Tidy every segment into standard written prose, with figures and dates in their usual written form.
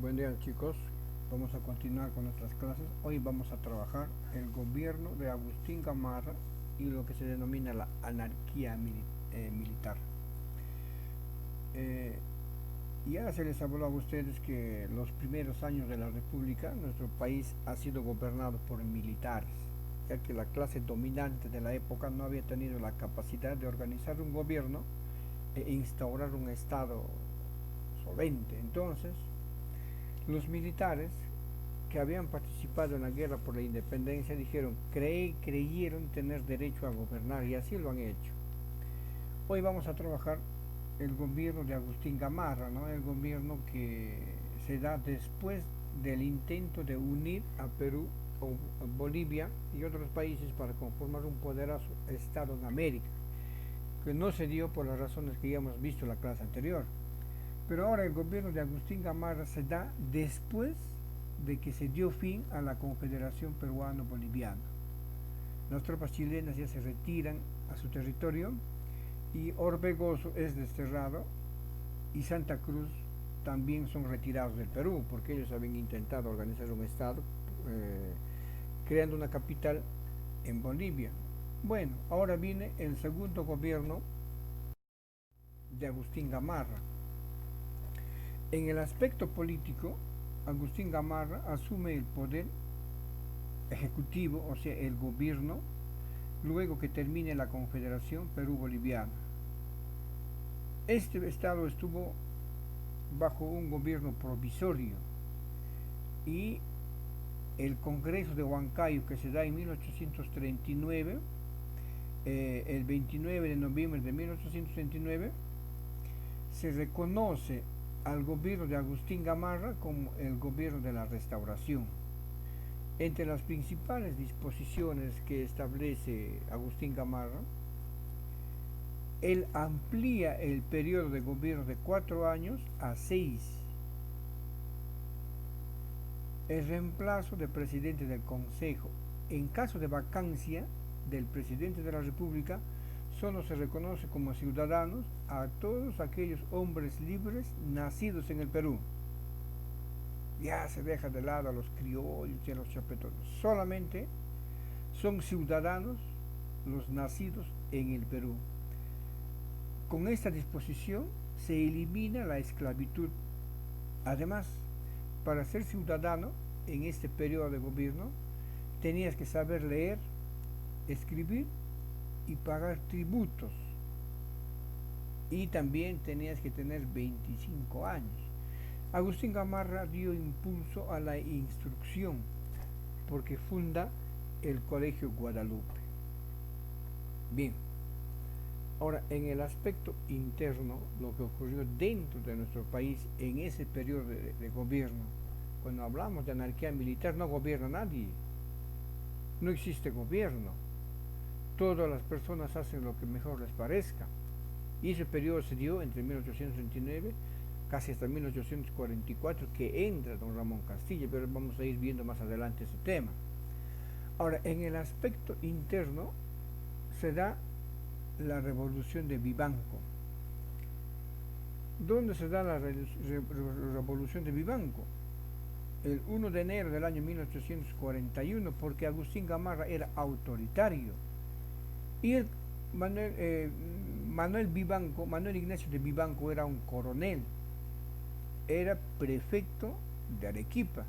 Buen día chicos, vamos a continuar con nuestras clases. Hoy vamos a trabajar el gobierno de Agustín Gamarra y lo que se denomina la anarquía militar. Eh, ya se les habló a ustedes que los primeros años de la República nuestro país ha sido gobernado por militares, ya que la clase dominante de la época no había tenido la capacidad de organizar un gobierno e instaurar un Estado solvente. Entonces, los militares que habían participado en la guerra por la independencia dijeron, creyeron tener derecho a gobernar y así lo han hecho. Hoy vamos a trabajar el gobierno de Agustín Gamarra, ¿no? El gobierno que se da después del intento de unir a Perú o Bolivia y otros países para conformar un poderoso Estado en América, que no se dio por las razones que ya hemos visto en la clase anterior. Pero ahora el gobierno de Agustín Gamarra se da después de que se dio fin a la Confederación Peruano-Boliviana. Las tropas chilenas ya se retiran a su territorio y Orbegoso es desterrado y Santa Cruz también son retirados del Perú porque ellos habían intentado organizar un Estado creando una capital en Bolivia. Bueno, ahora viene el segundo gobierno de Agustín Gamarra. En el aspecto político, Agustín Gamarra asume el poder ejecutivo, o sea, el gobierno, luego que termine la Confederación Perú-Boliviana. Este estado estuvo bajo un gobierno provisorio y el Congreso de Huancayo, que se da en 1839, el 29 de noviembre de 1839, se reconoce al gobierno de Agustín Gamarra como el gobierno de la Restauración. Entre las principales disposiciones que establece Agustín Gamarra, él amplía el periodo de gobierno de 4 años a 6. El reemplazo del presidente del Consejo. En caso de vacancia del presidente de la República, solo se reconoce como ciudadanos a todos aquellos hombres libres nacidos en el Perú. Ya se deja de lado a los criollos y a los chapetones. Solamente son ciudadanos los nacidos en el Perú. Con esta disposición se elimina la esclavitud. Además, para ser ciudadano en este periodo de gobierno, tenías que saber leer, escribir y pagar tributos. Y también tenías que tener 25 años. Agustín Gamarra dio impulso a la instrucción porque funda el Colegio Guadalupe. Bien, ahora en el aspecto interno, lo que ocurrió dentro de nuestro país en ese periodo de gobierno, cuando hablamos de anarquía militar, no gobierna nadie, no existe gobierno, todas las personas hacen lo que mejor les parezca. Y ese periodo se dio entre 1839 casi hasta 1844 que entra don Ramón Castilla, pero vamos a ir viendo más adelante ese tema. Ahora, en el aspecto interno se da la revolución de Vivanco. ¿Dónde se da la revolución de Vivanco? El 1 de enero del año 1841, porque Agustín Gamarra era autoritario y el Manuel Vivanco, Manuel Ignacio de Vivanco era un coronel, era prefecto de Arequipa.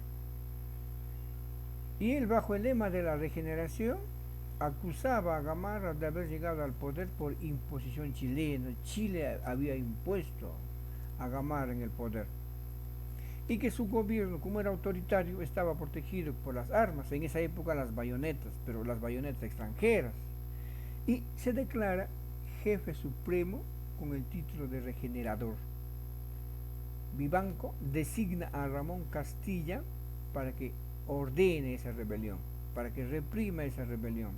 Y él, bajo el lema de la regeneración, acusaba a Gamarra de haber llegado al poder por imposición chilena. Chile había impuesto a Gamarra en el poder. Y que su gobierno, como era autoritario, estaba protegido por las armas, en esa época las bayonetas, pero las bayonetas extranjeras. Y se declara jefe supremo con el título de regenerador. Vivanco designa a Ramón Castilla para que ordene esa rebelión, para que reprima esa rebelión.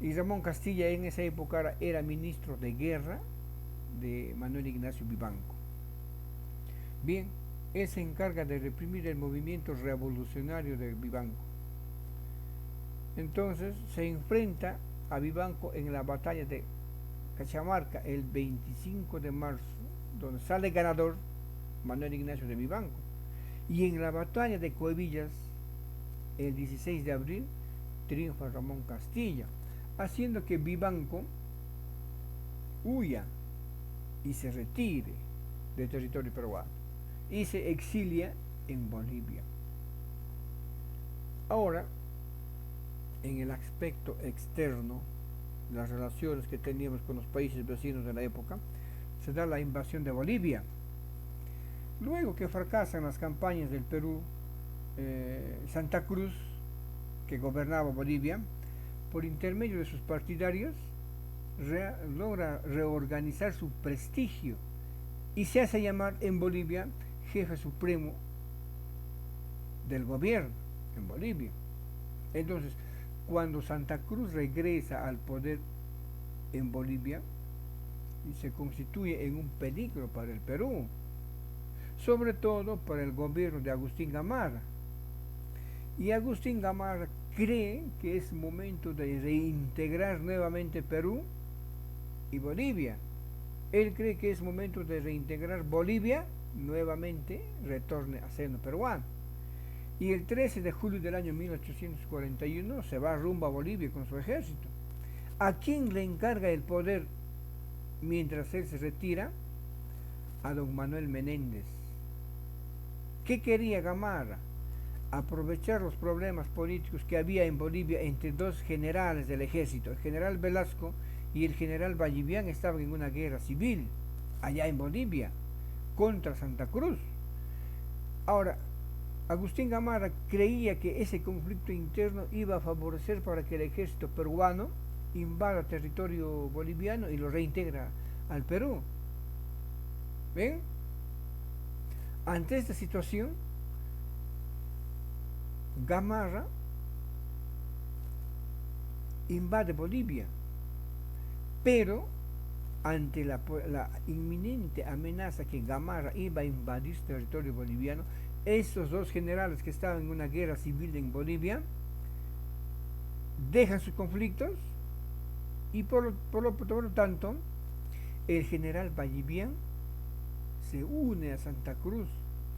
Y Ramón Castilla en esa época era ministro de guerra de Manuel Ignacio Vivanco. Bien, él se encarga de reprimir el movimiento revolucionario de Vivanco. Entonces se enfrenta a Vivanco en la batalla de Cachamarca el 25 de marzo, donde sale ganador Manuel Ignacio de Vivanco. Y en la batalla de Cuevillas, el 16 de abril, triunfa Ramón Castilla, haciendo que Vivanco huya y se retire del territorio peruano y se exilia en Bolivia. Ahora, en el aspecto externo, las relaciones que teníamos con los países vecinos de la época, se da la invasión de Bolivia. Luego que fracasan las campañas del Perú, Santa Cruz, que gobernaba Bolivia, por intermedio de sus partidarios, logra reorganizar su prestigio y se hace llamar en Bolivia jefe supremo del gobierno en Bolivia. Entonces, cuando Santa Cruz regresa al poder en Bolivia, se constituye en un peligro para el Perú, sobre todo para el gobierno de Agustín Gamarra. Y Agustín Gamarra cree que es momento de reintegrar nuevamente Perú y Bolivia. Él cree que es momento de reintegrar Bolivia, nuevamente retorne a seno peruano. Y el 13 de julio del año 1841 se va rumbo a Bolivia con su ejército. ¿A quién le encarga el poder mientras él se retira? A don Manuel Menéndez. ¿Qué quería Gamarra? Aprovechar los problemas políticos que había en Bolivia entre dos generales del ejército. El general Velasco y el general Vallivian estaban en una guerra civil allá en Bolivia contra Santa Cruz. Ahora, Agustín Gamarra creía que ese conflicto interno iba a favorecer para que el ejército peruano invada territorio boliviano y lo reintegra al Perú. ¿Ven? Ante esta situación, Gamarra invade Bolivia, pero ante la inminente amenaza que Gamarra iba a invadir territorio boliviano, esos dos generales que estaban en una guerra civil en Bolivia dejan sus conflictos y por lo tanto el general Vallivian se une a Santa Cruz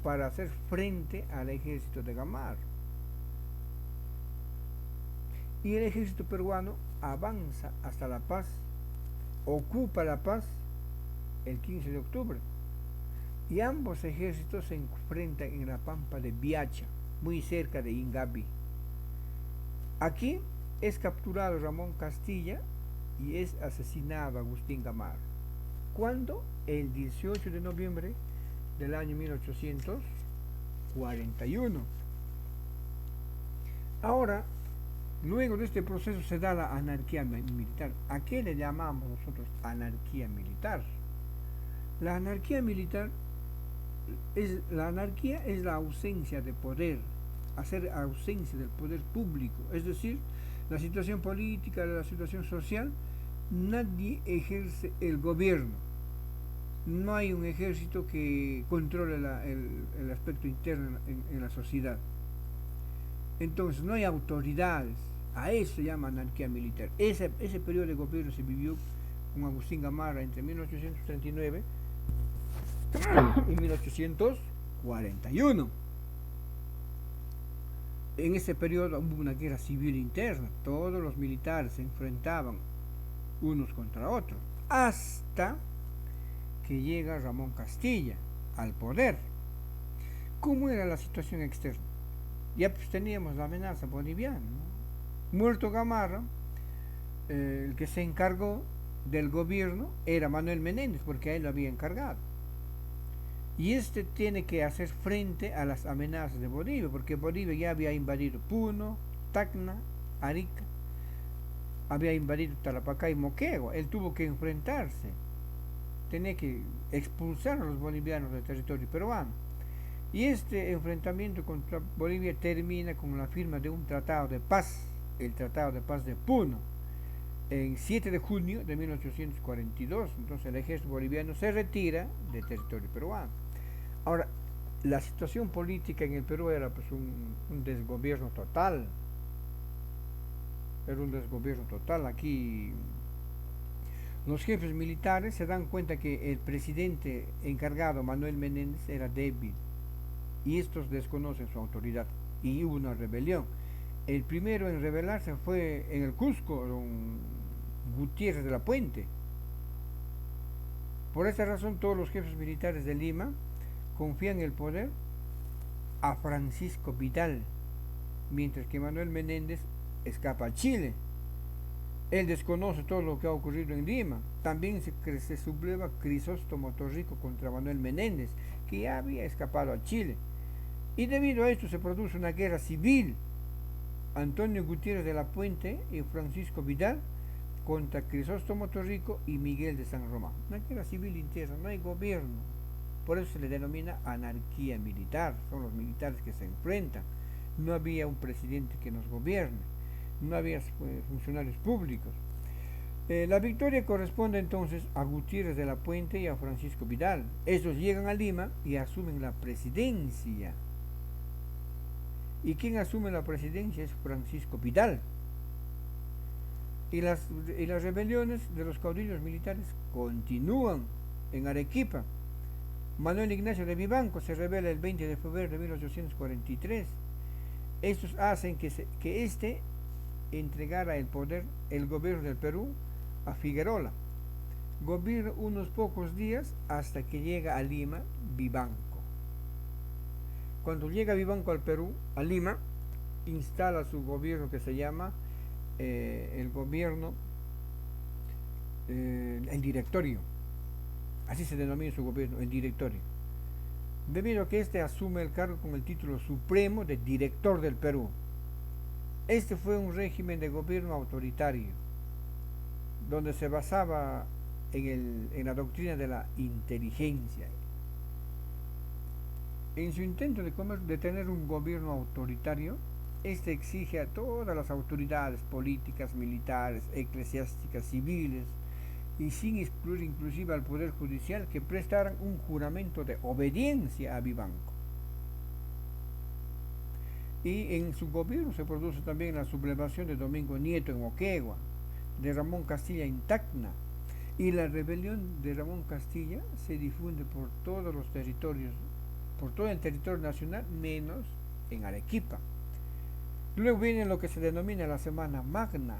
para hacer frente al ejército de Gamarra. Y el ejército peruano avanza hasta La Paz, ocupa La Paz el 15 de octubre. Y ambos ejércitos se enfrentan en la pampa de Biacha, muy cerca de Ingabi. Aquí es capturado Ramón Castilla y es asesinado Agustín Gamarra. ¿Cuándo? El 18 de noviembre del año 1841. Ahora, luego de este proceso se da la anarquía militar. ¿A qué le llamamos nosotros anarquía militar? La anarquía militar la anarquía es la ausencia de poder, hacer ausencia del poder público, es decir, la situación política, la situación social, nadie ejerce el gobierno, no hay un ejército que controle el aspecto interno en la sociedad, entonces no hay autoridades, a eso se llama anarquía militar. Ese periodo de gobierno se vivió con Agustín Gamarra entre 1839 y 1841. En ese periodo hubo una guerra civil interna, todos los militares se enfrentaban unos contra otros, hasta que llega Ramón Castilla al poder. ¿Cómo era la situación externa? Ya pues teníamos la amenaza boliviana, ¿no? Muerto Gamarra, el que se encargó del gobierno era Manuel Menéndez, porque a él lo había encargado. Y este tiene que hacer frente a las amenazas de Bolivia, porque Bolivia ya había invadido Puno, Tacna, Arica, había invadido Tarapacá y Moquegua. Él tuvo que enfrentarse, tenía que expulsar a los bolivianos del territorio peruano. Y este enfrentamiento contra Bolivia termina con la firma de un tratado de paz, el Tratado de Paz de Puno, en 7 de junio de 1842. Entonces el ejército boliviano se retira del territorio peruano. Ahora, la situación política en el Perú era pues un desgobierno total. Era un desgobierno total. Aquí los jefes militares se dan cuenta que el presidente encargado, Manuel Menéndez, era débil. y estos desconocen su autoridad y hubo una rebelión. El primero en rebelarse fue en el Cusco, don Gutiérrez de la Puente. Por esta razón todos los jefes militares de Lima confían el poder a Francisco Vidal, mientras que Manuel Menéndez escapa a Chile. Él desconoce todo lo que ha ocurrido en Lima. También se subleva Crisóstomo Torrico contra Manuel Menéndez, que ya había escapado a Chile. Y debido a esto se produce una guerra civil. Antonio Gutiérrez de la Puente y Francisco Vidal contra Crisóstomo Torrico y Miguel de San Román. Una guerra civil interna, no hay gobierno. Por eso se le denomina anarquía militar. Son los militares que se enfrentan. No había un presidente que nos gobierne. No había funcionarios públicos. La victoria corresponde entonces a Gutiérrez de la Puente y a Francisco Vidal. Ellos llegan a Lima y asumen la presidencia. ¿Y quien asume la presidencia? Es Francisco Vidal. Y las rebeliones de los caudillos militares continúan en Arequipa. Manuel Ignacio de Vivanco se rebela el 20 de febrero de 1843. Estos hacen que este entregara el poder, el gobierno del Perú, a Figueroa. Gobierna unos pocos días hasta que llega a Lima Vivanco. Cuando llega Vivanco al Perú, a Lima, instala su gobierno que se llama el gobierno, el directorio. Así se denomina su gobierno, el directorio. Debido a que este asume el cargo con el título supremo de director del Perú. Este fue un régimen de gobierno autoritario, donde se basaba en la doctrina de la inteligencia. En su intento de tener un gobierno autoritario, este exige a todas las autoridades políticas, militares, eclesiásticas, civiles, y sin excluir inclusive al Poder Judicial, que prestaran un juramento de obediencia a Vivanco. Y en su gobierno se produce también la sublevación de Domingo Nieto en Moquegua, de Ramón Castilla en Tacna, y la rebelión de Ramón Castilla se difunde por todos los territorios, por todo el territorio nacional, menos en Arequipa. Luego viene lo que se denomina la Semana Magna.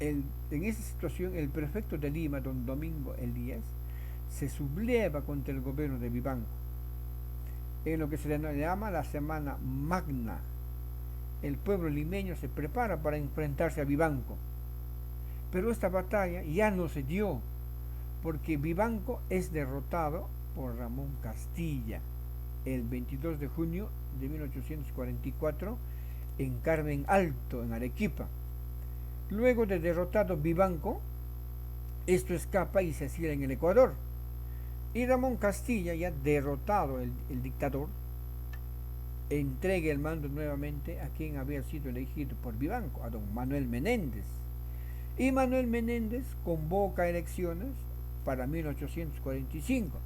En esa situación, el prefecto de Lima, don Domingo Elías, se subleva contra el gobierno de Vivanco. En lo que se llama la Semana Magna, el pueblo limeño se prepara para enfrentarse a Vivanco. Pero esta batalla ya no se dio, porque Vivanco es derrotado por Ramón Castilla el 22 de junio de 1844 en Carmen Alto, en Arequipa. Luego de derrotado Vivanco, esto escapa y se asila en el Ecuador. Y Ramón Castilla, ya derrotado el dictador, entrega el mando nuevamente a quien había sido elegido por Vivanco, a don Manuel Menéndez. Y Manuel Menéndez convoca elecciones para 1845.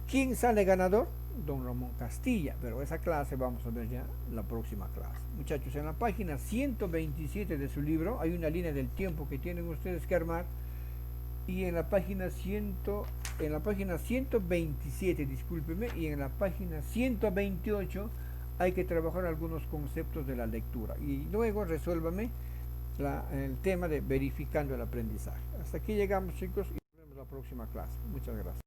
¿Quién sale ganador? Don Ramón Castilla, pero esa clase vamos a ver ya en la próxima clase. Muchachos, en la página 127 de su libro hay una línea del tiempo que tienen ustedes que armar, y en la página 127, discúlpeme, y en la página 128 hay que trabajar algunos conceptos de la lectura, y luego resuélvame el tema de verificando el aprendizaje. Hasta aquí llegamos, chicos, y nos vemos la próxima clase. Muchas gracias.